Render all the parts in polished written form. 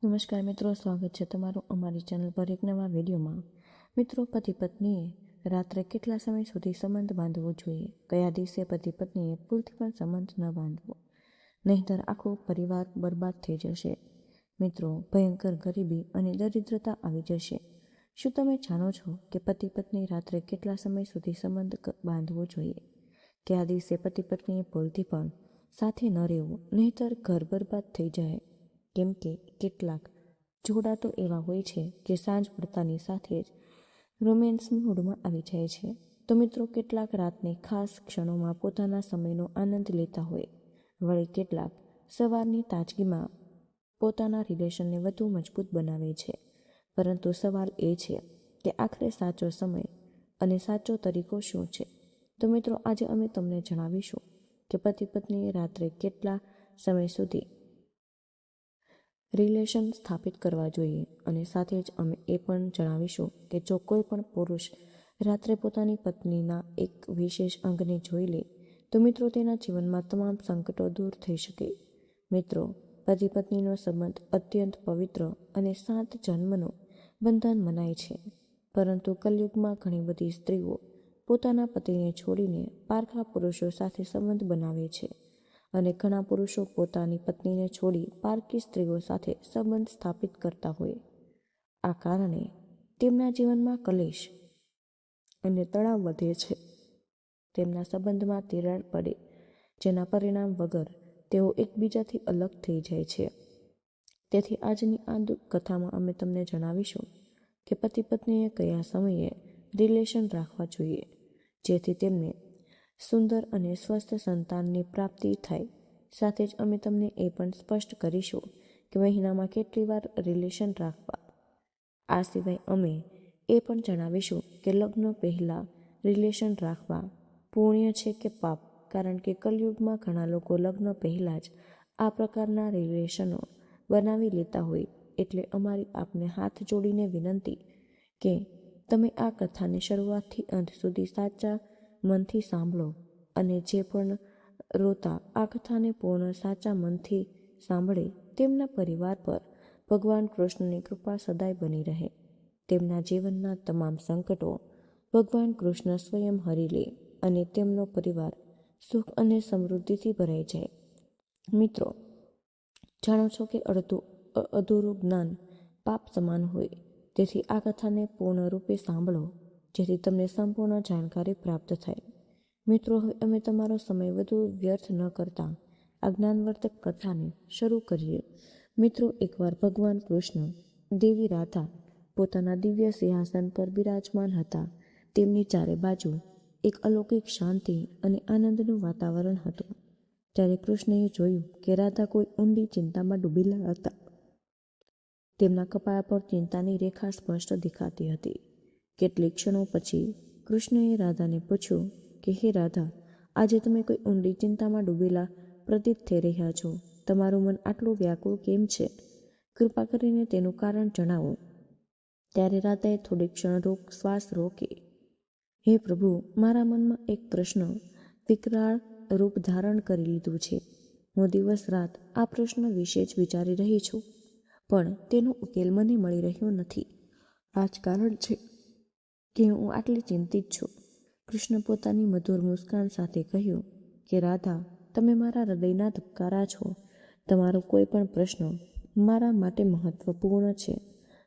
નમસ્કાર મિત્રો, સ્વાગત છે તમારું અમારી ચેનલ પર એક નવા વિડીયોમાં. મિત્રો, પતિ પત્નીએ રાત્રે કેટલા સમય સુધી સંબંધ બાંધવો જોઈએ? કયા દિવસે પતિ પત્નીએ ભૂલથી પણ સંબંધ ન બાંધવો, નહીંતર આખો પરિવાર બરબાદ થઈ જશે. મિત્રો, ભયંકર ગરીબી અને દરિદ્રતા આવી જશે. શું તમે જાણો છો કે પતિ પત્ની રાત્રે કેટલા સમય સુધી સંબંધ બાંધવો જોઈએ? કયા દિવસે પતિ પત્નીએ ભૂલથી પણ સાથે ન રહેવું, નહીંતર ઘર બરબાદ થઈ જાય. કેમ કે કેટલાક જોડા તો એવા હોય છે કે સાંજ પડતાની સાથે જ રોમેન્સની મૂડમાં આવી જાય છે. તો મિત્રો, કેટલાક રાતની ખાસ ક્ષણોમાં પોતાના સમયનો આનંદ લેતા હોય, વળી કેટલાક સવારની તાજગીમાં પોતાના રિલેશનને વધુ મજબૂત બનાવે છે. પરંતુ સવાલ એ છે કે આખરે સાચો સમય અને સાચો તરીકો શું છે? તો મિત્રો, આજે અમે તમને જણાવીશું કે પતિ પત્નીએ રાત્રે કેટલા સમય સુધી રિલેશન સ્થાપિત કરવા જોઈએ, અને સાથે જ અમે એ પણ જણાવીશું કે જો કોઈ પણ પુરુષ રાત્રે પોતાની પત્નીના એક વિશેષ અંગને જોઈ લે તો મિત્રો તેના જીવનમાં તમામ સંકટો દૂર થઈ શકે. મિત્રો, પતિ પત્નીનો સંબંધ અત્યંત પવિત્ર અને 7 જન્મનું બંધન મનાય છે. પરંતુ કલયુગમાં ઘણી બધી સ્ત્રીઓ પોતાના પતિને છોડીને પારકા પુરુષો સાથે સંબંધ બનાવે છે, અને ઘણા પુરુષો પોતાની પત્નીને છોડી પારકી સ્ત્રીઓ સાથે સંબંધ સ્થાપિત કરતા હોય. આ કારણે તેમના જીવનમાં કલેશ અને તણાવ વધે છે. તેમના સંબંધમાં તિરાડ પડે, જેના પરિણામ વગર તેઓ એકબીજાથી અલગ થઈ જાય છે. તેથી આજની આ કથામાં અમે તમને જણાવીશું કે પતિ પત્નીએ કયા સમયે રિલેશન રાખવા જોઈએ, જેથી તેમને સુંદર અને સ્વસ્થ સંતાનની પ્રાપ્તિ થાય. સાથે જ અમે તમને એ પણ સ્પષ્ટ કરીશું કે મહિનામાં કેટલી વાર રિલેશન રાખવા. આ સિવાય અમે એ પણ જણાવીશું કે લગ્ન પહેલાં રિલેશન રાખવા પુણ્ય છે કે પાપ, કારણ કે કલયુગમાં ઘણા લોકો લગ્ન પહેલાં જ આ પ્રકારના રિલેશનો બનાવી લેતા હોય. એટલે અમારી આપને હાથ જોડીને વિનંતી કે તમે આ કથાને શરૂઆતથી અંત સુધી સાચા મનથી સાંભળો, અને જે પણ રોતા આ કથાને પૂર્ણ સાચા મનથી સાંભળે તેમના પરિવાર પર ભગવાન કૃષ્ણની કૃપા સદાય બની રહે. તેમના જીવનના તમામ સંકટો ભગવાન કૃષ્ણ સ્વયં હરી લે અને તેમનો પરિવાર સુખ અને સમૃદ્ધિથી ભરાઈ જાય. મિત્રો, જાણો છો કે અધૂરું જ્ઞાન પાપ સમાન હોય. તેથી આ કથાને પૂર્ણ રૂપે સાંભળો, જેથી તમને સંપૂર્ણ જાણકારી પ્રાપ્ત થાય. મિત્રો, હવે અમે તમારો સમય વધુ વ્યર્થ ન કરતા આ જ્ઞાનવર્ધક કથાને શરૂ કરીએ. મિત્રો, એકવાર ભગવાન કૃષ્ણ દેવી રાધા પોતાના દિવ્ય સિંહાસન પર બિરાજમાન હતા. તેમની ચારે બાજુ એક અલૌકિક શાંતિ અને આનંદનું વાતાવરણ હતું. ત્યારે કૃષ્ણએ જોયું કે રાધા કોઈ ઊંડી ચિંતામાં ડૂબેલા હતા. તેમના કપાળ પર ચિંતાની રેખા સ્પષ્ટ દેખાતી હતી. કેટલીક ક્ષણો પછી કૃષ્ણએ રાધાને પૂછ્યું કે હે રાધા, આજે તમે કોઈ ઊંડી ચિંતામાં ડૂબેલા પ્રતીત થઈ રહ્યા છો. તમારું મન આટલું વ્યાકુળ કેમ છે? કૃપા કરીને તેનું કારણ જણાવો. ત્યારે રાધાએ થોડી ક્ષણ શ્વાસ રોકી, હે પ્રભુ, મારા મનમાં એક પ્રશ્ન વિકરાળ રૂપ ધારણ કરી લીધું છે. હું દિવસ રાત આ પ્રશ્ન વિશે જ વિચારી રહી છું, પણ તેનો ઉકેલ મને મળી રહ્યો નથી. આ જ કારણ છે કે હું આટલી ચિંતિત છું. કૃષ્ણ પોતાની મધુર મુસ્કાન સાથે કહ્યું કે રાધા, તમે મારા હૃદયના ધબકારા છો. તમારો કોઈ પણ પ્રશ્ન મારા માટે મહત્વપૂર્ણ છે.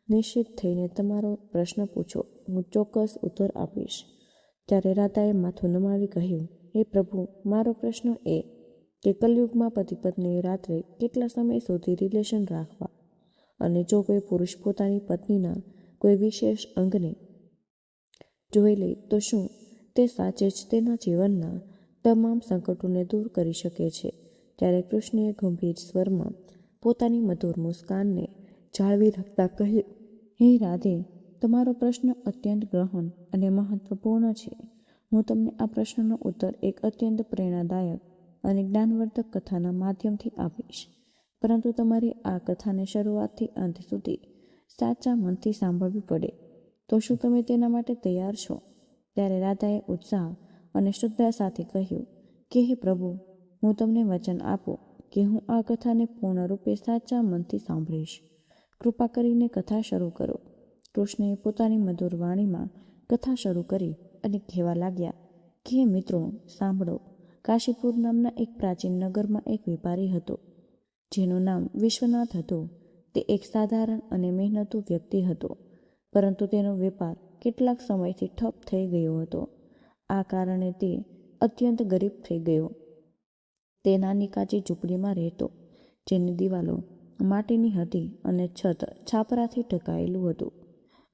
નિશ્ચિત થઈને તમારો પ્રશ્ન પૂછો, હું ચોક્કસ ઉત્તર આપીશ. ત્યારે રાધાએ માથું નમાવી કહ્યું, હે પ્રભુ, મારો પ્રશ્ન એ કે કલયુગમાં પતિ પત્નીએ રાત્રે કેટલા સમય સુધી રિલેશન રાખવા, અને જો કોઈ પુરુષ પોતાની પત્નીના કોઈ વિશેષ અંગને જોઈ લે તો શું તે સાચે જ તેના જીવનના તમામ સંકટોને દૂર કરી શકે છે? ત્યારે કૃષ્ણએ ગંભીર સ્વરમાં પોતાની મધુર મુસ્કાનને જાળવી રાખતા કહ્યું, હે રાધે, તમારો પ્રશ્ન અત્યંત ગહન અને મહત્વપૂર્ણ છે. હું તમને આ પ્રશ્નનો ઉત્તર એક અત્યંત પ્રેરણાદાયક અને જ્ઞાનવર્ધક કથાના માધ્યમથી આપીશ. પરંતુ તમારે આ કથાને શરૂઆતથી અંત સુધી સાચા મનથી સાંભળવી પડે. તો શું તમે તેના માટે તૈયાર છો? ત્યારે રાધાએ ઉત્સાહ અને શ્રદ્ધા સાથે કહ્યું કે હે પ્રભુ, હું તમને વચન આપું કે હું આ કથાને પૂર્ણ રૂપે સાચા મનથી સાંભળીશ. કૃપા કરીને કથા શરૂ કરો. કૃષ્ણએ પોતાની મધુર વાણીમાં કથા શરૂ કરી અને કહેવા લાગ્યા કે હે મિત્રો, સાંભળો. કાશીપુર નામના એક પ્રાચીન નગરમાં એક વેપારી હતો, જેનું નામ વિશ્વનાથ હતું. તે એક સાધારણ અને મહેનતુ વ્યક્તિ હતો, પરંતુ તેનો વેપાર કેટલાક સમયથી ઠપ થઈ ગયો હતો. આ કારણે તે અત્યંત ગરીબ થઈ ગયો. તે નાની કાચી ઝૂંપડીમાં રહેતો, જેની દિવાલો માટીની હતી અને છત છાપરાથી ઢંકાયેલું હતું.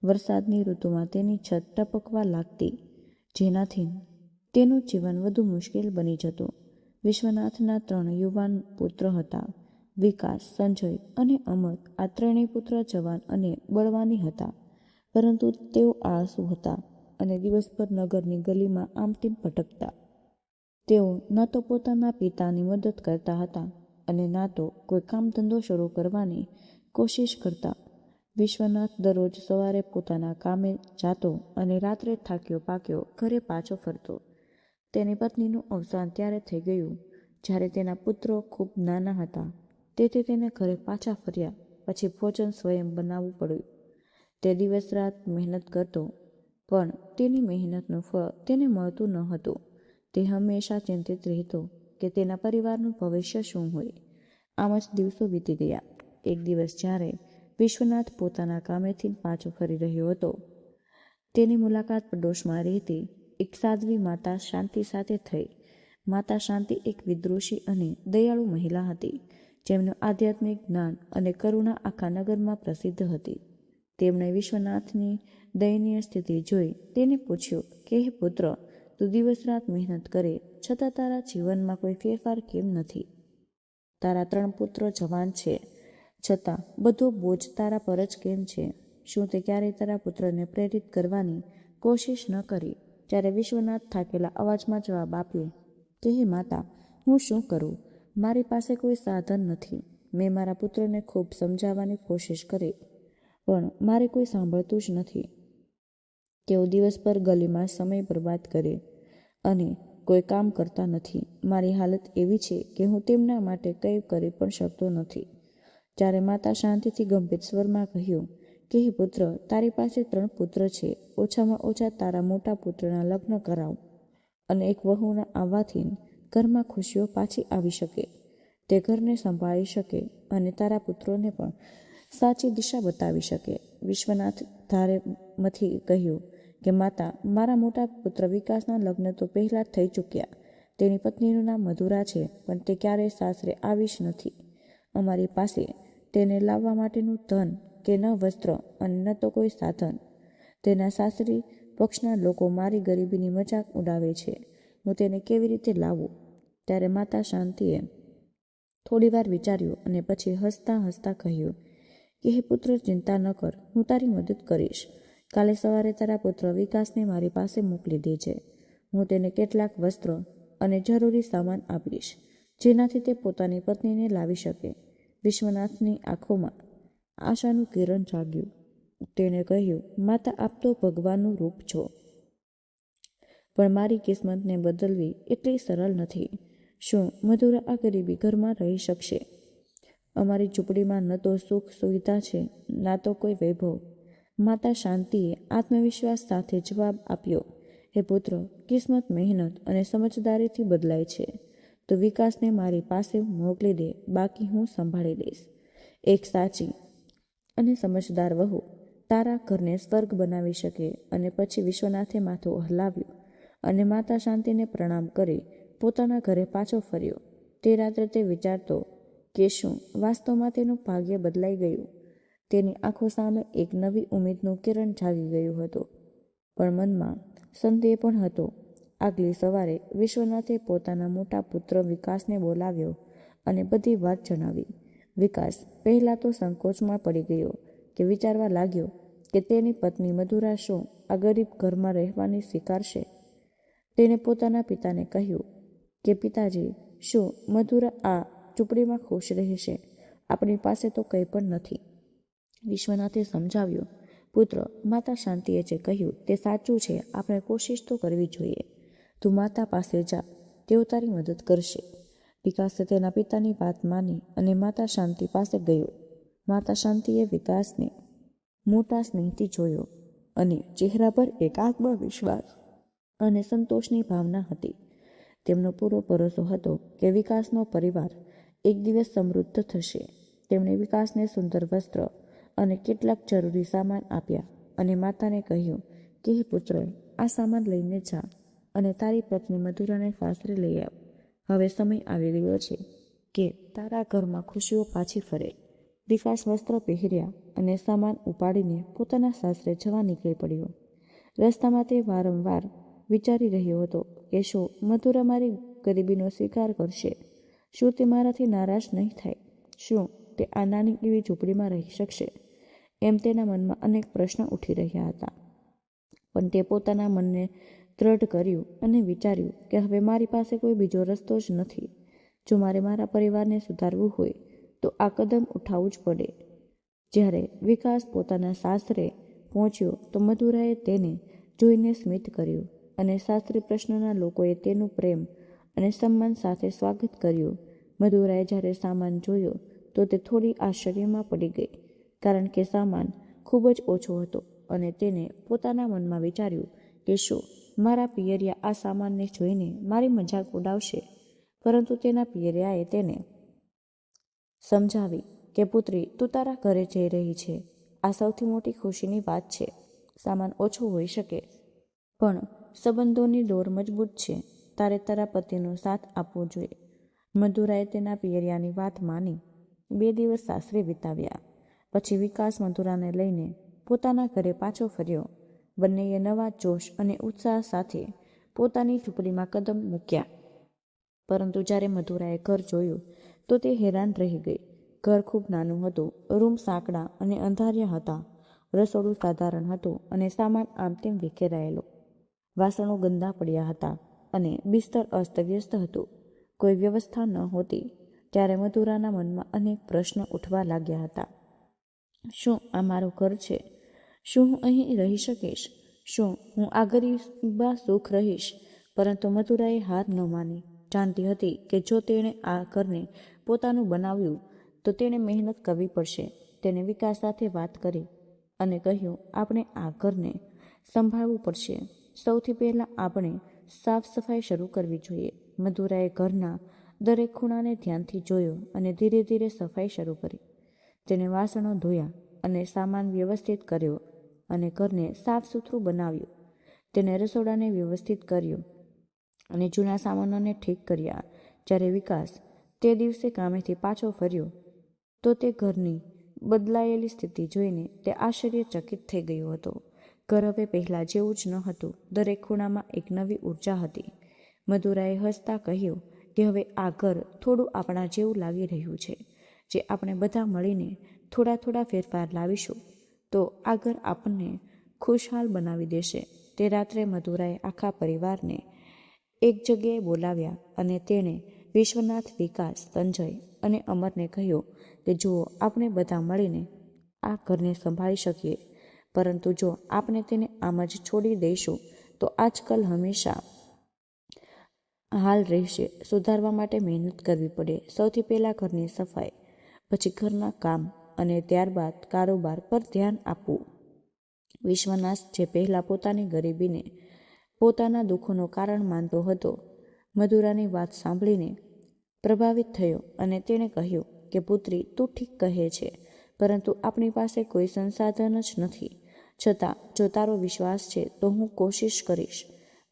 વરસાદની ઋતુમાં તેની છત ટપકવા લાગતી, જેનાથી તેનું જીવન વધુ મુશ્કેલ બની જતું. વિશ્વનાથના 3 યુવાન પુત્ર હતા. વિકાસ, સંજય અને અમર. આ ત્રણેય પુત્ર જવાન અને બળવાની હતા, પરંતુ તેઓ આળસુ હતા અને દિવસભર નગરની ગલીમાં આમતેમ ભટકતા. તેઓ ન તો પોતાના પિતાની મદદ કરતા હતા અને ના તો કોઈ કામ ધંધો શરૂ કરવાની કોશિશ કરતા. વિશ્વનાથ દરરોજ સવારે પોતાના કામે જાતો અને રાત્રે થાક્યો પાક્યો ઘરે પાછો ફરતો. તેની પત્નીનું અવસાન ત્યારે થઈ ગયું જ્યારે તેના પુત્રો ખૂબ નાના હતા. તેથી તેને ઘરે પાછા ફર્યા પછી ભોજન સ્વયં બનાવવું પડ્યું. તે દિવસ રાત મહેનત કરતો, પણ તેની મહેનતનું ફળ તેને મળતું ન હતું. તે હંમેશા ચિંતિત રહેતો કે તેના પરિવારનું ભવિષ્ય શું હોય. આમ જ દિવસો વીતી ગયા. એક દિવસ જ્યારે વિશ્વનાથ પોતાના કામેથી પાછો ફરી રહ્યો હતો, તેની મુલાકાત પડોશમાં રહેતી એક સાધ્વી માતા શાંતિ સાથે થઈ. માતા શાંતિ એક વિદુષી અને દયાળુ મહિલા હતી, જેમનું આધ્યાત્મિક જ્ઞાન અને કરુણા આખા નગરમાં પ્રસિદ્ધ હતી. તેમણે વિશ્વનાથની દયનીય સ્થિતિ જોઈ તેને પૂછ્યું કે હે પુત્ર, તું દિવસ રાત મહેનત કરે છતાં તારા જીવનમાં કોઈ ફેરફાર કેમ નથી? તારા 3 પુત્રો જવાન છે, છતાં બધો બોજ તારા પર જ કેમ છે? શું તે ક્યારેય તારા પુત્રને પ્રેરિત કરવાની કોશિશ ન કરી? ત્યારે વિશ્વનાથ થાકેલા અવાજમાં જવાબ આપ્યો કે હે માતા, હું શું કરું? મારી પાસે કોઈ સાધન નથી. મેં મારા પુત્રને ખૂબ સમજાવવાની કોશિશ કરી, પણ મારે કોઈ સાંભળતું જ નથી. તેઓ દિવસભર ગલીમાં સમય બરબાદ કરે અને કોઈ કામ કરતા નથી. મારી હાલત એવી છે કે હું તેમના માટે કંઈ કરી પણ શકતો નથી. જ્યારે માતા શાંતિથી ગંભીર સ્વરમાં કહ્યું કે હે પુત્ર, તારી પાસે 3 પુત્ર છે. ઓછામાં ઓછા તારા મોટા પુત્રના લગ્ન કરાવ અને એક વહુના આવવાથી ઘરમાં ખુશીઓ પાછી આવી શકે. તે ઘરને સંભાળી શકે અને તારા પુત્રોને પણ સાચી દિશા બતાવી શકે. વિશ્વનાથ ધારેમાંથી કહ્યું કે માતા, મારા મોટા પુત્ર વિકાસના લગ્ન તો પહેલાં થઈ ચૂક્યા. તેની પત્નીનું નામ મધુરા છે, પણ તે ક્યારેય સાસરે આવી જ નથી. અમારી પાસે તેને લાવવા માટેનું ધન કે ન વસ્ત્ર અને ન તો કોઈ સાધન. તેના સાસરી પક્ષના લોકો મારી ગરીબીની મજાક ઉડાવે છે. હું તેને કેવી રીતે લાવું? ત્યારે માતા શાંતિએ થોડીવાર વિચાર્યું અને પછી હસતા હસતા કહ્યું કે હે પુત્ર, ચિંતા ન કર, હું તારી મદદ કરીશ. કાલે સવારે તારા પુત્ર વિકાસને મારી પાસે મોકલી દેજે. હું તેને કેટલાક વસ્ત્રો અને જરૂરી સામાન આપીશ, જેનાથી તે પોતાની પત્નીને લાવી શકે. વિશ્વનાથની આંખોમાં આશાનું કિરણ જાગ્યું. તેણે કહ્યું, માતા, આપ તો ભગવાનનું રૂપ છો, પણ મારી કિસ્મતને બદલવી એટલી સરળ નથી. શું મધુરા આ ગરીબી ઘરમાં રહી શકશે? અમારી ઝૂંપડીમાં ન તો સુખ સુવિધા છે, ના તો કોઈ વૈભવ. માતા શાંતિએ આત્મવિશ્વાસ સાથે જવાબ આપ્યો, હે પુત્ર, કિસ્મત મહેનત અને સમજદારીથી બદલાય છે. તો વિકાસને મારી પાસે મોકલી દે, બાકી હું સંભાળી લઈશ. એક સાચી અને સમજદાર વહુ તારા ઘરને સ્વર્ગ બનાવી શકે. અને પછી વિશ્વનાથે માથું હલાવ્યું અને માતા શાંતિને પ્રણામ કરી પોતાના ઘરે પાછો ફર્યો. તે રાત્રે તે વિચારતો કે શું વાસ્તવમાં તેનું ભાગ્ય બદલાઈ ગયું. તેની આંખો સામે એક નવી ઉમેદનું કિરણ જાગી ગયું હતું, પણ મનમાં સંદેહ પણ હતો. આગલી સવારે વિશ્વનાથે પોતાના મોટા પુત્ર વિકાસને બોલાવ્યો અને બધી વાત જણાવી. વિકાસ પહેલાં તો સંકોચમાં પડી ગયો કે વિચારવા લાગ્યો કે તેની પત્ની મધુરા શું આ ગરીબ ઘરમાં રહેવાની સ્વીકારશે. તેણે પોતાના પિતાને કહ્યું કે પિતાજી, શું મધુરા આ ઝૂંપડીમાં ખુશ રહેશે? આપણી પાસે તો કંઈ પણ નથી. વિશ્વનાથે સમજાવ્યું, પુત્ર, માતા શાંતિએ જે કહ્યું તે સાચું છે. આપણે કોશિશ તો કરવી જોઈએ. તું માતા પાસે જા, તેઓ તારી મદદ કરશે. વિકાસે તેના પિતાની વાત માની અને માતા શાંતિ પાસે ગયો. માતા શાંતિએ વિકાસને મોટા સ્નેહથી જોયો અને ચહેરા પર એક આત્મવિશ્વાસ અને સંતોષની ભાવના હતી. તેમનો પૂરો ભરોસો હતો કે વિકાસનો પરિવાર એક દિવસ સમૃદ્ધ થશે. તેમણે વિકાસને સુંદર વસ્ત્ર અને કેટલાક જરૂરી સામાન આપ્યા અને માતાને કહ્યું કે હે પુત્ર, આ સામાન લઈને જા અને તારી પત્ની મધુરાને સાસરે લઈ આવ. હવે સમય આવી ગયો છે કે તારા ઘરમાં ખુશીઓ પાછી ફરે. વિકાસ વસ્ત્ર પહેર્યા અને સામાન ઉપાડીને પોતાના સાસરે જવા નીકળી પડ્યો. રસ્તામાં તે વારંવાર વિચારી રહ્યો હતો કે શું મધુરા મારી ગરીબીનો સ્વીકાર કરશે? શું તે મારાથી નારાજ નહીં થાય? શું તે આ નાની એવી ઝૂંપડીમાં રહી શકશે? એમ તેના મનમાં અનેક પ્રશ્ન ઉઠી રહ્યા હતા. પણ તે પોતાના મનને દ્રઢ કર્યું અને વિચાર્યું કે હવે મારી પાસે કોઈ બીજો રસ્તો જ નથી. જો મારે મારા પરિવારને સુધારવું હોય તો આ કદમ ઉઠાવવું જ પડે. જ્યારે વિકાસ પોતાના સાસરે પહોંચ્યો તો મધુરાએ તેને જોઈને સ્મિત કર્યું અને સાસરી પ્રશ્નના લોકોએ તેનું પ્રેમ અને સન્માન સાથે સ્વાગત કર્યું. મધુરાએ જ્યારે સામાન જોયો તો તે થોડી આશ્ચર્યમાં પડી ગઈ, કારણ કે સામાન ખૂબ જ ઓછો હતો અને તેને પોતાના મનમાં વિચાર્યું કે શું મારા પિયરિયા આ સામાનને જોઈને મારી મજાક ઉડાવશે? પરંતુ તેના પિયરિયાએ તેને સમજાવી કે પુત્રી, તું તારા ઘરે જઈ રહી છે. આ સૌથી મોટી ખુશીની વાત છે. સામાન ઓછો હોઈ શકે પણ સંબંધોની દોર મજબૂત છે. તારે તારા પતિનો સાથ આપવો જોઈએ. મધુરાએ તેના પિયરિયાની વાત માની 2 દિવસ સાસરે વિતાવ્યા. પછી વિકાસ મધુરાને લઈને પોતાના ઘરે પાછો ફર્યો. બંનેએ નવા જોશ અને ઉત્સાહ સાથે પોતાની ઝૂંપડીમાં કદમ મૂક્યા. પરંતુ જ્યારે મધુરાએ ઘર જોયું તો તે હેરાન રહી ગઈ. ઘર ખૂબ નાનું હતું. રૂમ સાંકડા અને અંધારિયા હતા. રસોડું સાધારણ હતું અને સામાન આમ તેમ વિખેરાયેલો. વાસણો ગંદા પડ્યા હતા અને બિસ્તર અસ્તવ્યસ્ત હતું. કોઈ વ્યવસ્થા નહોતી. ત્યારે મધુરાના મનમાં અનેક પ્રશ્ન ઉઠવા લાગ્યા હતા. શું આ મારું ઘર છે? શું હું અહીં રહી શકીશ? શું હું આ ગરીબા સુખ રહીશ? પરંતુ મધુરાએ હાર ન માની. જાણતી હતી કે જો તેણે આ ઘરને પોતાનું બનાવ્યું તો તેણે મહેનત કરવી પડશે. તેને વિકાસ સાથે વાત કરી અને કહ્યું, આપણે આ ઘરને સંભાળવું પડશે. સૌથી પહેલાં આપણે સાફ સફાઈ શરૂ કરવી જોઈએ. મધુરાએ ઘરના દરેક ખૂણાને ધ્યાનથી જોયો અને ધીરે ધીરે સફાઈ શરૂ કરી. તેને વાસણો ધોયા અને સામાન વ્યવસ્થિત કર્યો અને ઘરને સાફ સુથરું બનાવ્યું. તેને રસોડાને વ્યવસ્થિત કર્યું અને જૂના સામાનોને ઠીક કર્યા. જ્યારે વિકાસ તે દિવસે કામેથી પાછો ફર્યો તો તે ઘરની બદલાયેલી સ્થિતિ જોઈને તે આશ્ચર્યચકિત થઈ ગયો હતો. ઘર હવે પહેલાં જેવું જ ન હતું. દરેક ખૂણામાં એક નવી ઉર્જા હતી. મધુરાએ હસતા કહ્યું કે હવે આ ઘર થોડું આપણા જેવું લાગી રહ્યું છે. જે આપણે બધા મળીને થોડા થોડા ફેરફાર લાવીશું તો આ ઘર આપણને ખુશહાલ બનાવી દેશે. તે રાત્રે મધુરાએ આખા પરિવારને એક જગ્યાએ બોલાવ્યા અને તેણે વિશ્વનાથ, વિકાસ, સંજય અને અમરને કહ્યું કે જુઓ, આપણે બધા મળીને આ ઘરને સંભાળી શકીએ, પરંતુ જો આપણે તેને આમ જ છોડી દઈશું તો આજકાલ હંમેશા હાલ રહેશે. સુધારવા માટે મહેનત કરવી પડે. સૌથી પહેલાં ઘરની સફાઈ, પછી ઘરના કામ અને ત્યારબાદ કારોબાર પર ધ્યાન આપવું. વિશ્વનાથ, જે પહેલાં પોતાની ગરીબીને પોતાના દુઃખોનું કારણ માનતો હતો, મધુરાની વાત સાંભળીને પ્રભાવિત થયો અને તેણે કહ્યું કે પુત્રી, તું ઠીક કહે છે, પરંતુ આપણી પાસે કોઈ સંસાધન જ નથી. છતાં જો તારો વિશ્વાસ છે તો હું કોશિશ કરીશ.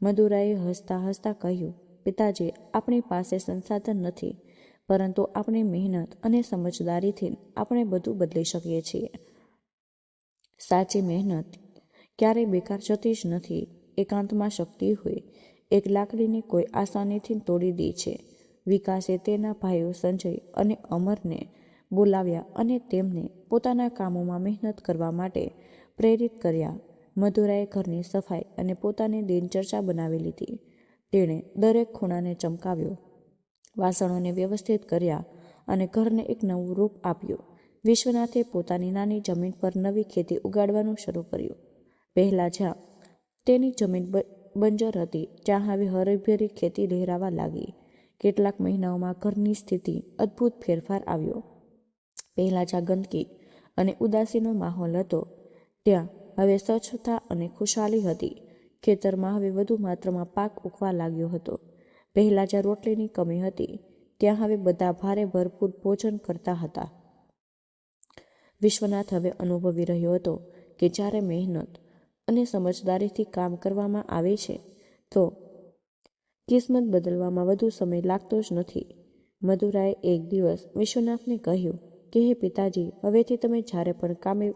મધુરાએ હસતા હસતા કહ્યું, પિતાજી, આપણી પાસે સંસાધન નથી, પરંતુ આપણી મહેનત અને સમજદારીથી આપણે બધું બદલી શકીએ છીએ. સાચી મહેનત ક્યારેય બેકાર જતી જ નથી. એકાંતમાં શક્તિ હોય. એક લાકડીને કોઈ આસાનીથી તોડી દે છે. વિકાસે તેના ભાઈઓ સંજય અને અમરને બોલાવ્યા અને તેમને પોતાના કામોમાં મહેનત કરવા માટે પ્રેરિત કર્યા. મધુરાએ ઘરની સફાઈ અને પોતાની દિનચર્યા બનાવી લીધી. તેણે દરેક ખૂણાને ચમકાવ્યો, વાસણોને વ્યવસ્થિત કર્યા અને ઘરને એક નવું રૂપ આપ્યું. વિશ્વનાથે પોતાની નાની જમીન પર નવી ખેતી ઉગાડવાનું શરૂ કર્યું. પહેલાં જ્યાં તેની જમીન બંજર હતી ત્યાં હવે હરીભરી ખેતી લહેરાવા લાગી. કેટલાક મહિનાઓમાં ઘરની સ્થિતિ અદ્ભુત ફેરફાર આવ્યો. પહેલાં જ્યાં ગંદકી અને ઉદાસીનો માહોલ હતો. ત્યાં હવે સ્વચ્છતા અને ખુશાલી હતી. ખેતરમાં હવે વધુ માત્રામાં પાક ઉગવા લાગ્યો હતો. પહેલાં જ્યાં રોટલીની કમી હતી, ત્યાં હવે બધા ભારે ભરપૂર ભોજન કરતા હતા. વિશ્વનાથ હવે અનુભવી રહ્યો હતો કે જ્યારે મહેનત અને સમજદારીથી કામ કરવામાં આવે છે તો કિસ્મત બદલવામાં વધુ સમય લાગતો જ નથી. મધુરાએ એક દિવસ વિશ્વનાથને કહ્યું કે હે પિતાજી, હવેથી તમે જ્યારે પણ કામે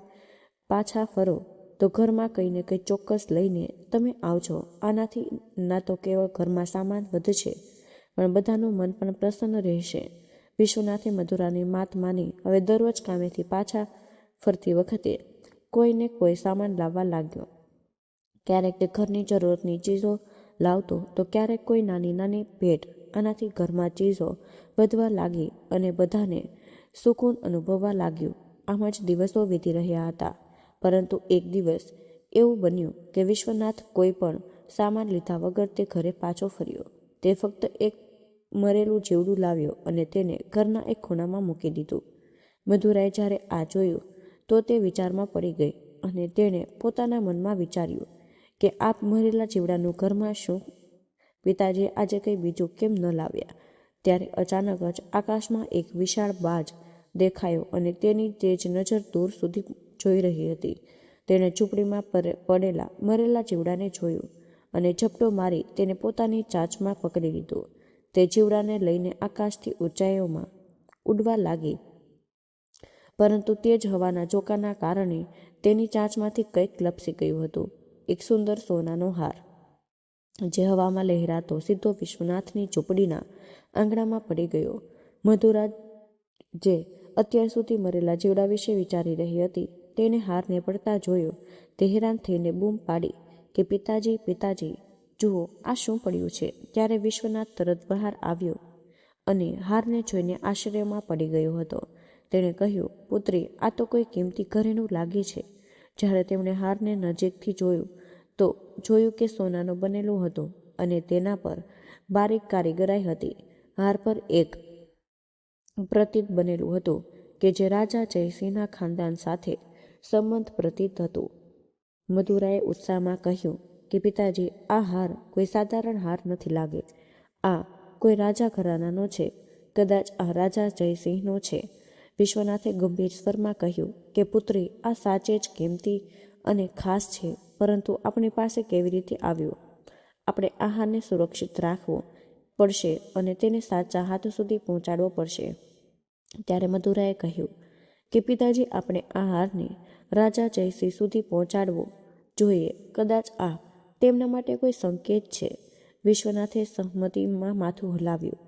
પાછા ફરો તો ઘરમાં કંઈ ને કંઈ ચોક્કસ લઈને તમે આવજો. આનાથી ના તો કેવળ ઘરમાં સામાન વધશે, પણ બધાનું મન પણ પ્રસન્ન રહેશે. વિશ્વનાથે મધુરાની માત માની હવે દરરોજ કામેથી પાછા ફરતી વખતે કોઈને કોઈ સામાન લાવવા લાગ્યો. ક્યારેક તે ઘરની જરૂરતની ચીજો લાવતો તો ક્યારેક કોઈ નાની નાની ભેટ. આનાથી ઘરમાં ચીજો વધવા લાગી અને બધાને સુકૂન અનુભવવા લાગ્યું. આમ જ દિવસો વીતી રહ્યા હતા. પરંતુ એક દિવસ એવું બન્યું કે વિશ્વનાથ કોઈ પણ સામાન લીધા વગર તે ઘરે પાછો ફર્યો. તે ફક્ત એક મરેલું જીવડું લાવ્યો અને તેને ઘરના એક ખૂણામાં મૂકી દીધું. મધુરાએ જ્યારે આ જોયું તો તે વિચારમાં પડી ગઈ અને તેણે પોતાના મનમાં વિચાર્યું કે આપ મરેલા જીવડાનું ઘરમાં શું? પિતાજી આજે કંઈ બીજું કેમ ન લાવ્યા? ત્યારે અચાનક જ આકાશમાં એક વિશાળ બાજ દેખાયો અને તેની તેજ નજર દૂર સુધી જોઈ રહી હતી. તેણે ઝૂંપડીમાં પડેલા મરેલા જીવડાને જોયું અને ઝપટો મારી તેને પોતાની ચાંચમાં પકડી લીધો. તે જીવડાને લઈને આકાશથી ઊંચાઈઓમાં ઉડવા લાગી, પરંતુ તેજ હવાના ઝોકાના કારણે તેની ચાંચમાંથી કંઈક લપસી ગયું હતું. એક સુંદર સોનાનો હાર જે હવામાં લહેરાતો સીધો વિશ્વનાથની ઝૂંપડીના આંગણામાં પડી ગયો. મધુરા, જે અત્યાર સુધી મરેલા જીવડા વિશે વિચારી રહી હતી, તેને હારને પડતા જોયો. તે હેરાન થઈને બૂમ પાડી કે પિતાજી, પિતાજી, જુઓ આ શું પડ્યું છે? ત્યારે વિશ્વનાથ તરત બહાર આવ્યો અને હારને જોઈને આશ્ચર્યમાં પડી ગયો હતો. તેણે કહ્યું, પુત્રી, આ તો કોઈ કિંમતી ઘરેણું લાગે છે. જ્યારે તેમણે હારને નજીકથી જોયું તો જોયું કે સોનાનો બનેલો હતો અને તેના પર બારીક કારીગરાઈ હતી. હાર પર એક પ્રતીક બનેલું હતું કે જે રાજા જયસિંહના ખાનદાન સાથે સંબંધ પ્રતીત હતું. મધુરાએ ઉત્સાહમાં કહ્યું કે પિતાજી, આ હાર કોઈ સાધારણ હાર નથી લાગે. આ કોઈ રાજા ઘરાનાનો છે. કદાચ આ રાજા જયસિંહનો છે. વિશ્વનાથે ગંભીર સ્વરમાં કહ્યું કે પુત્રી, આ સાચે જ કિંમતી અને ખાસ છે, પરંતુ આપણી પાસે કેવી રીતે આવ્યો? આપણે આ હારને સુરક્ષિત રાખવો પડશે અને તેને સાચા હાથ સુધી પહોંચાડવો પડશે. ત્યારે મધુરાએ કહ્યું કે પિતાજી, આપણે આ હારને રાજા જયસિંહ સુધી પહોંચાડવો જોઈએ. કદાચ આ તેમના માટે કોઈ સંકેત છે. વિશ્વનાથે સહમતીમાં માથું હલાવ્યું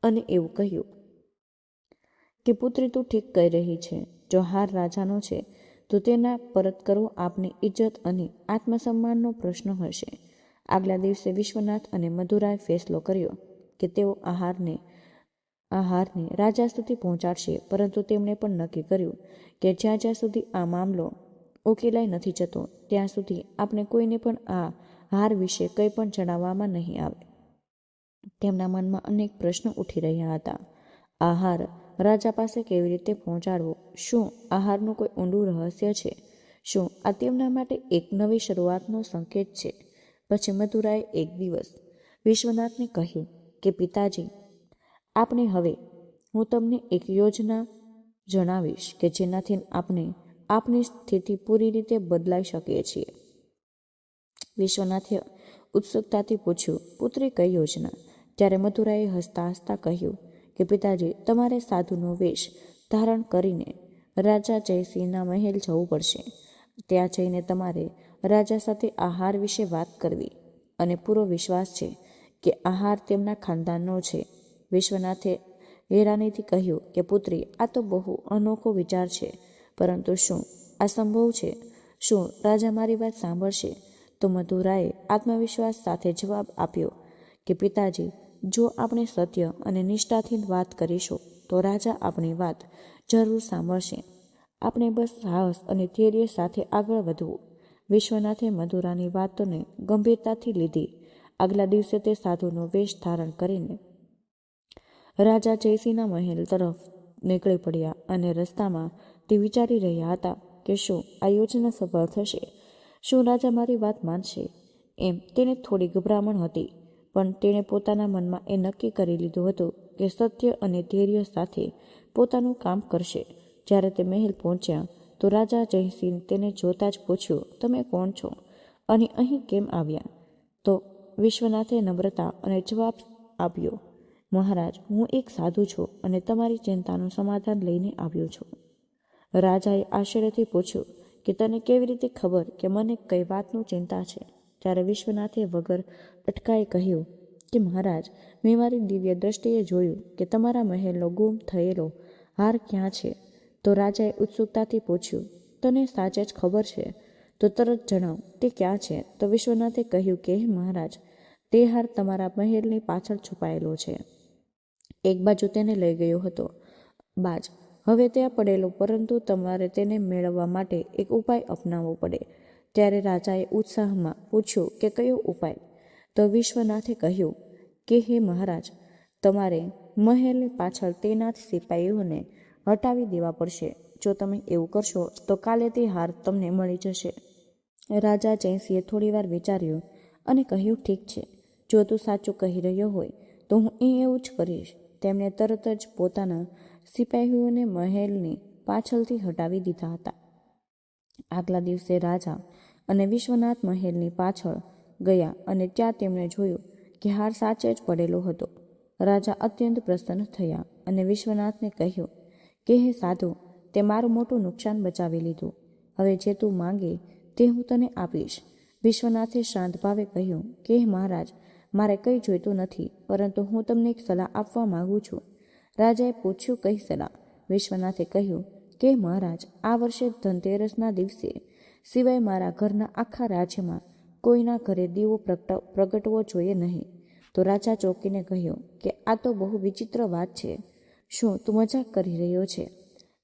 અને એવું કહ્યું કે પુત્રી, તું ઠીક કહી રહી છે. જો હાર રાજાનો છે તો તેના પરત કરવો આપની ઇજ્જત અને આત્મસન્માનનો પ્રશ્ન હશે. આગલા દિવસે વિશ્વનાથ અને મધુરાએ ફેસલો કર્યો કે તેઓ આ હારને રાજા સુધી પહોંચાડશે, પરંતુ તેમણે પણ નક્કી કર્યું કે જ્યાં સુધી આ મામલો ઉકેલાઈ નથી જતો ત્યાં સુધી આપણે કોઈને પણ આ હાર વિશે કંઈ પણ જણાવવામાં નહીં આવે. તેમના મનમાં અનેક પ્રશ્નો ઉઠી રહ્યા હતા. આ હાર રાજા પાસે કેવી રીતે પહોંચાડવો? શું આ હારનું કોઈ ઊંડું રહસ્ય છે? શું આ તેમના માટે એક નવી શરૂઆતનો સંકેત છે? પછી મધુરાએ એક દિવસ વિશ્વનાથને કહ્યું કે પિતાજી, આપણે હવે હું તમને એક યોજના જણાવીશ કે જેનાથી આપણે આપની સ્થિતિ પૂરી રીતે બદલાઈ શકીએ છીએ. વિશ્વનાથે ઉત્સુકતાથી પૂછ્યું, પુત્રી, કઈ યોજના? ત્યારે મધુરાએ હસતા હસતા કહ્યું કે પિતાજી, તમારે સાધુનો વેશ ધારણ કરીને રાજા જયસિંહના મહેલ જવું પડશે. ત્યાં જઈને તમારે રાજા સાથે આ હાર વિશે વાત કરવી અને પૂરો વિશ્વાસ છે કે આ હાર તેમના ખાનદાનનો છે. વિશ્વનાથે હેરાનીથી કહ્યું કે પુત્રી, આ તો બહુ અનોખો વિચાર છે, પરંતુ શું આ સંભવ છે? શું રાજા મારી વાત સાંભળશે? તો મધુરાએ આત્મવિશ્વાસ સાથે જવાબ આપ્યો કે પિતાજી, જો આપણે સત્ય અને નિષ્ઠાથી વાત કરીશું તો રાજા આપણી વાત જરૂર સાંભળશે. આપણે બસ સાહસ અને ધૈર્ય સાથે આગળ વધવું. વિશ્વનાથે મધુરાની વાતોને ગંભીરતાથી લીધી. આગલા દિવસે તે સાધુનો વેશ ધારણ કરીને રાજા જયસિંહના મહેલ તરફ નીકળી પડ્યા અને રસ્તામાં તે વિચારી રહ્યા હતા કે શું આ યોજના સફળ થશે, શું રાજા મારી વાત માનશે. એમ તેને થોડી ગભરામણ હતી, પણ તેણે પોતાના મનમાં એ નક્કી કરી લીધું હતું કે સત્ય અને ધૈર્ય સાથે પોતાનું કામ કરશે. જ્યારે તે મહેલ પહોંચ્યા તો રાજા જયસિંહ તેને જોતા જ પૂછ્યું, તમે કોણ છો અને અહીં કેમ આવ્યા? તો વિશ્વનાથે નમ્રતા અને જવાબ આપ્યો, મહારાજ, હું એક સાધુ છું અને તમારી ચિંતાનું સમાધાન લઈને આવ્યો છું. રાજાએ આશ્ચર્યથી પૂછ્યું કે તને કેવી રીતે ખબર કે મને કઈ વાતનું ચિંતા છે? ત્યારે વિશ્વનાથે વગર અટકાએ કહ્યું કે મહારાજ, મેં મારી દિવ્ય દ્રષ્ટિએ જોયું કે તમારા મહેલનો ગુમ થયેલો હાર ક્યાં છે. તો રાજાએ ઉત્સુકતાથી પૂછ્યું, તને સાચે જ ખબર છે? તો તરત જણાવ, તે ક્યાં છે? તો વિશ્વનાથે કહ્યું કે મહારાજ, તે હાર તમારા મહેલની પાછળ છુપાયેલો છે. એક બાજુ તેને લઈ ગયો હતો બાજ. હવે ત્યાં પડેલો, પરંતુ તમારે તેને મેળવવા માટે એક ઉપાય અપનાવવો પડે. ત્યારે રાજાએ ઉત્સાહમાં પૂછ્યું કે કયો ઉપાય? તો વિશ્વનાથે કહ્યું કે હે મહારાજ, તમારે મહેલની પાછળ તૈનાત સિપાહીઓને હટાવી દેવા પડશે. જો તમે એવું કરશો તો કાલે તે હાર તમને મળી જશે. રાજા જયસિંહે થોડીવાર વિચાર્યું અને કહ્યું, ઠીક છે, જો તું સાચું કહી રહ્યો હોય તો હું એવું જ કરીશ. તેમણે તરત જ પોતાના સિપાહીઓને મહેલની પાછળથી હટાવી દીધા હતા. આગલા દિવસે રાજા અને વિશ્વનાથ મહેલની પાછળ ગયા અને ત્યાં તેમણે જોયું કે હાર સાચે જ પડેલો હતો. રાજા અત્યંત પ્રસન્ન થયા અને વિશ્વનાથને કહ્યું કે હે સાધુ, તે મારું મોટું નુકસાન બચાવી લીધું. હવે જે તું માંગે તે હું તને આપીશ. વિશ્વનાથે શાંત ભાવે કહ્યું કે મહારાજ, મારે કંઈ જોઈતું નથી, પરંતુ હું તમને એક સલાહ આપવા માંગુ છું. રાજાએ પૂછ્યું, કઈ સલાહ? વિશ્વનાથે કહ્યું કે મહારાજ, આ વર્ષે ધનતેરસના દિવસે સિવાય મારા ઘરના આખા રાજ્યમાં કોઈના ઘરે દીવો પ્રગટવો જોઈએ નહીં. તો રાજા ચોંકીને કહ્યું કે આ તો બહુ વિચિત્ર વાત છે. શું તું મજાક કરી રહ્યો છે?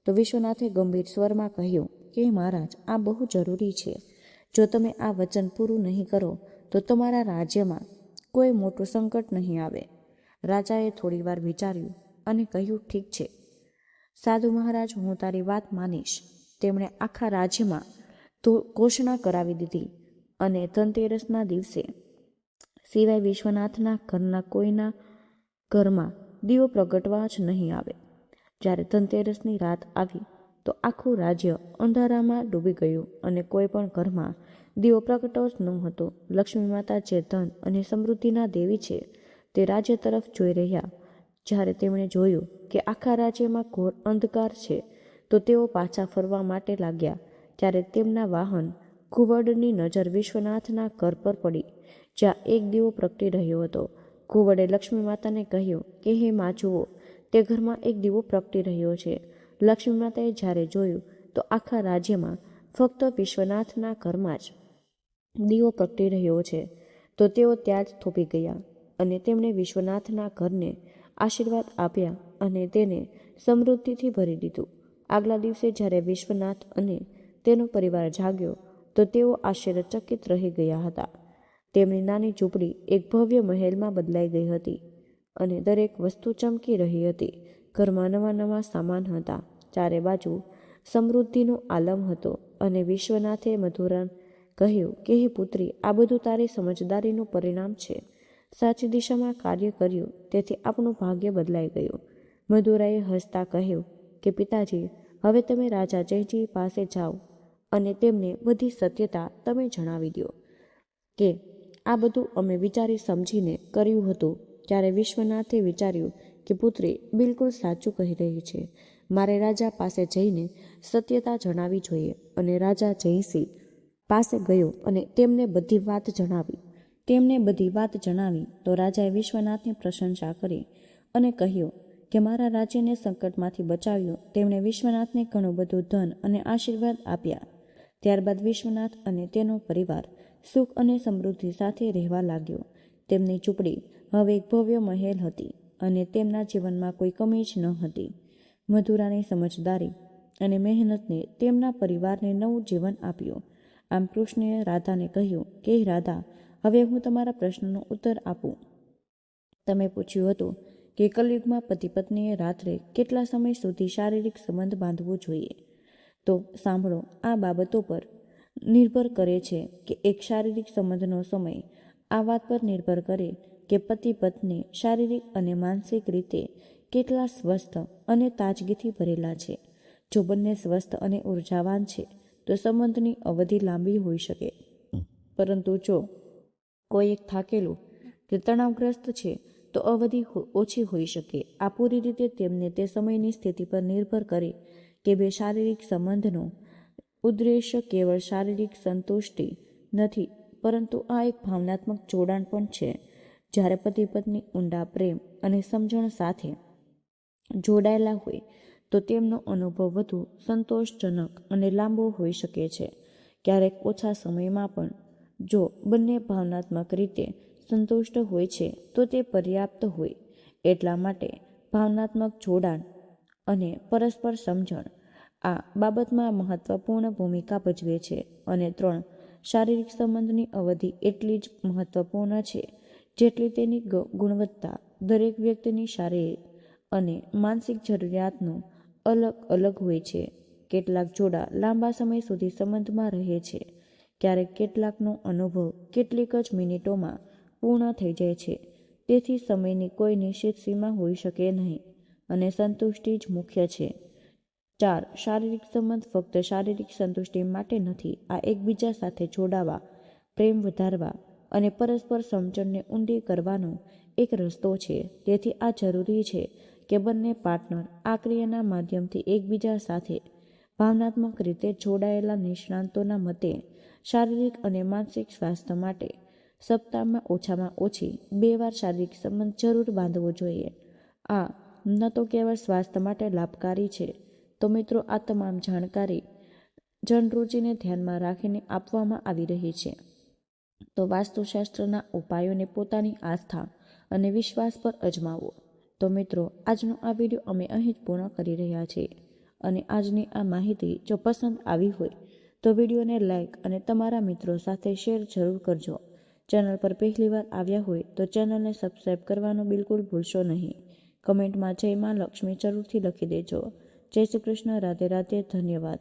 તો વિશ્વનાથે ગંભીર સ્વરમાં કહ્યું કે મહારાજ, આ બહુ જરૂરી છે. જો તમે આ વચન પૂરું નહીં કરો તો તમારા રાજ્યમાં કોઈ મોટું સંકટ નહીં આવે. રાજાએ થોડીવાર વિચાર્યું અને કહ્યું, ઠીક છે સાધુ મહારાજ, હું તારી વાત માનીશ. તેમણે આખા રાજ્યમાં તો ઘોષણા કરાવી દીધી અને ધનતેરસના દિવસે સિવાય વિશ્વનાથના ઘરના કોઈના ઘરમાં દીવો પ્રગટવા જ નહીં આવે. જ્યારે ધનતેરસની રાત આવી તો આખું રાજ્ય અંધારામાં ડૂબી ગયું અને કોઈ પણ ઘરમાં દીવો પ્રગટો જ ન હતો. લક્ષ્મી માતા, જે ધન અને સમૃદ્ધિના દેવી છે, તે રાજ્ય તરફ જોઈ રહ્યા. જ્યારે તેમણે જોયું કે આખા રાજ્યમાં ઘોર અંધકાર છે તો તેઓ પાછા ફરવા માટે લાગ્યા. ત્યારે તેમના વાહન ઘુવડની નજર વિશ્વનાથના ઘર પર પડી, જ્યાં એક દીવો પ્રગટી રહ્યો હતો. ઘુવડે લક્ષ્મી માતાને કહ્યું કે હે માં, જુઓ, તે ઘરમાં એક દીવો પ્રગટી રહ્યો છે. લક્ષ્મી માતાએ જ્યારે જોયું તો આખા રાજ્યમાં ફક્ત વિશ્વનાથના ઘરમાં જ દીવો પ્રગટી રહ્યો છે. તો તેઓ ત્યાં જ થોભી ગયા અને તેમણે વિશ્વનાથના ઘરને આશીર્વાદ આપ્યા અને તેને સમૃદ્ધિથી ભરી દીધું. આગલા દિવસે જ્યારે વિશ્વનાથ અને તેનો પરિવાર જાગ્યો તો તેઓ આશ્ચર્યચકિત રહી ગયા હતા. તેમની નાની ઝૂંપડી એક ભવ્ય મહેલમાં બદલાઈ ગઈ હતી અને દરેક વસ્તુ ચમકી રહી હતી. ઘરમાં નવા નવા સામાન હતા. ચારે બાજુ સમૃદ્ધિનો આલમ હતો અને વિશ્વનાથે મધુરાને કહ્યું કે હે પુત્રી, આ બધું તારી સમજદારીનું પરિણામ છે. સાચી દિશામાં કાર્ય કર્યું તેથી આપણું ભાગ્ય બદલાઈ ગયું. મધુરાએ હસતા કહ્યું કે પિતાજી, હવે તમે રાજા જયજી પાસે જાઓ અને તેમને બધી સત્યતા તમે જણાવી દો કે આ બધું અમે વિચારી સમજીને કર્યું હતું. ત્યારે વિશ્વનાથે વિચાર્યું કે પુત્રી બિલકુલ સાચું કહી રહી છે. મારે રાજા પાસે જઈને સત્યતા જણાવવી જોઈએ. અને રાજા જયસિંહ પાસે ગયો અને તેમને બધી વાત જણાવી. તો રાજાએ વિશ્વનાથની પ્રશંસા કરી અને કહ્યું કે મારા રાજ્યને સંકટમાંથી બચાવ્યું. તેમણે વિશ્વનાથને ઘણું બધું ધન અને આશીર્વાદ આપ્યા. ત્યારબાદ વિશ્વનાથ અને તેનો પરિવાર સુખ અને સમૃદ્ધિ સાથે રહેવા લાગ્યો. તેમની ઝૂંપડી હવે એક ભવ્ય મહેલ હતી અને તેમના જીવનમાં કોઈ કમી જ ન હતી. મધુરાની સમજદારી અને મહેનતને તેમના પરિવારને નવું જીવન આપ્યું. આમ કૃષ્ણએ રાધાને કહ્યું કે રાધા, હવે હું તમારા પ્રશ્નનો ઉત્તર આપું. તમે પૂછ્યું હતું કે કલયુગમાં પતિ પત્નીએ રાત્રે કેટલા સમય સુધી શારીરિક સંબંધ બાંધવો જોઈએ. તો સાંભળો, આ બાબતો પર નિર્ભર કરે છે કે એક શારીરિક સંબંધનો સમય આ વાત પર નિર્ભર કરે કે પતિ પત્ની શારીરિક અને માનસિક રીતે કેટલા સ્વસ્થ અને તાજગીથી ભરેલા છે. જો બંને સ્વસ્થ અને ઉર્જાવાન છે તો સંબંધની અવધિ લાંબી હોઈ શકે, પરંતુ જો કોઈ એક થાકેલું કે તણાવગ્રસ્ત છે તો અવધિ ઓછી હોઈ શકે. આ પૂરી રીતે તેમને તે સમયની સ્થિતિ પર નિર્ભર કરે કે બે શારીરિક સંબંધનો ઉદ્દેશ્ય કેવળ શારીરિક સંતુષ્ટિ નથી, પરંતુ આ એક ભાવનાત્મક જોડાણ પણ છે. જ્યારે પતિ પત્ની ઊંડા પ્રેમ અને સમજણ સાથે જોડાયેલા હોય તો તેમનો અનુભવ વધુ સંતોષજનક અને લાંબો હોઈ શકે છે. ક્યારેક ઓછા સમયમાં પણ જો બંને ભાવનાત્મક રીતે સંતુષ્ટ હોય છે તો તે પર્યાપ્ત હોય. એટલા માટે ભાવનાત્મક જોડાણ અને પરસ્પર સમજણ આ બાબતમાં મહત્વપૂર્ણ ભૂમિકા ભજવે છે. અને 3, શારીરિક સંબંધની અવધિ એટલી જ મહત્વપૂર્ણ છે જેટલી તેની ગુણવત્તા. દરેક વ્યક્તિની શારીરિક અને માનસિક જરૂરિયાતનો અલગ અલગ હોય છે. કેટલાક જોડા લાંબા સમય સુધી સંબંધમાં રહે છે, ક્યારેક કેટલાકનો અનુભવ કેટલીક જ મિનિટોમાં પૂર્ણ થઈ જાય છે. તેથી સમયની કોઈ નિશ્ચિત સીમા હોઈ શકે નહીં અને સંતુષ્ટિ જ મુખ્ય છે. 4, શારીરિક સંબંધ ફક્ત શારીરિક સંતુષ્ટિ માટે નથી. આ એકબીજા સાથે જોડાવા, પ્રેમ વધારવા અને પરસ્પર સમજણને ઊંડી કરવાનો એક રસ્તો છે. તેથી આ જરૂરી છે કે બંને પાર્ટનર આ ક્રિયાના માધ્યમથી એકબીજા સાથે ભાવનાત્મક રીતે જોડાયેલા. નિષ્ણાતોના મતે શારીરિક અને માનસિક સ્વાસ્થ્ય માટે સપ્તાહમાં ઓછામાં ઓછી 2 વાર શારીરિક સંબંધ જરૂર બાંધવો જોઈએ. આ ન તો કેવળ સ્વાસ્થ્ય માટે લાભકારી છે. તો મિત્રો, આ તમામ જાણકારી જનરુચિને ધ્યાનમાં રાખીને આપવામાં આવી રહી છે. તો વાસ્તુશાસ્ત્રના ઉપાયોને પોતાની આસ્થા અને વિશ્વાસ પર અજમાવો. તો મિત્રો, આજનો આ વિડીયો અમે અહીં જ પૂર્ણ કરી રહ્યા છીએ. અને આજની આ માહિતી જો પસંદ આવી હોય તો વિડીયોને લાઈક અને તમારા મિત્રો સાથે શેર જરૂર કરજો. ચેનલ પર પહેલીવાર આવ્યા હોય તો ચેનલને સબસ્ક્રાઈબ કરવાનું બિલકુલ ભૂલશો નહીં. કમેન્ટમાં જય માં લક્ષ્મી જરૂરથી લખી દેજો. જય શ્રી કૃષ્ણ. રાધે રાધે. ધન્યવાદ.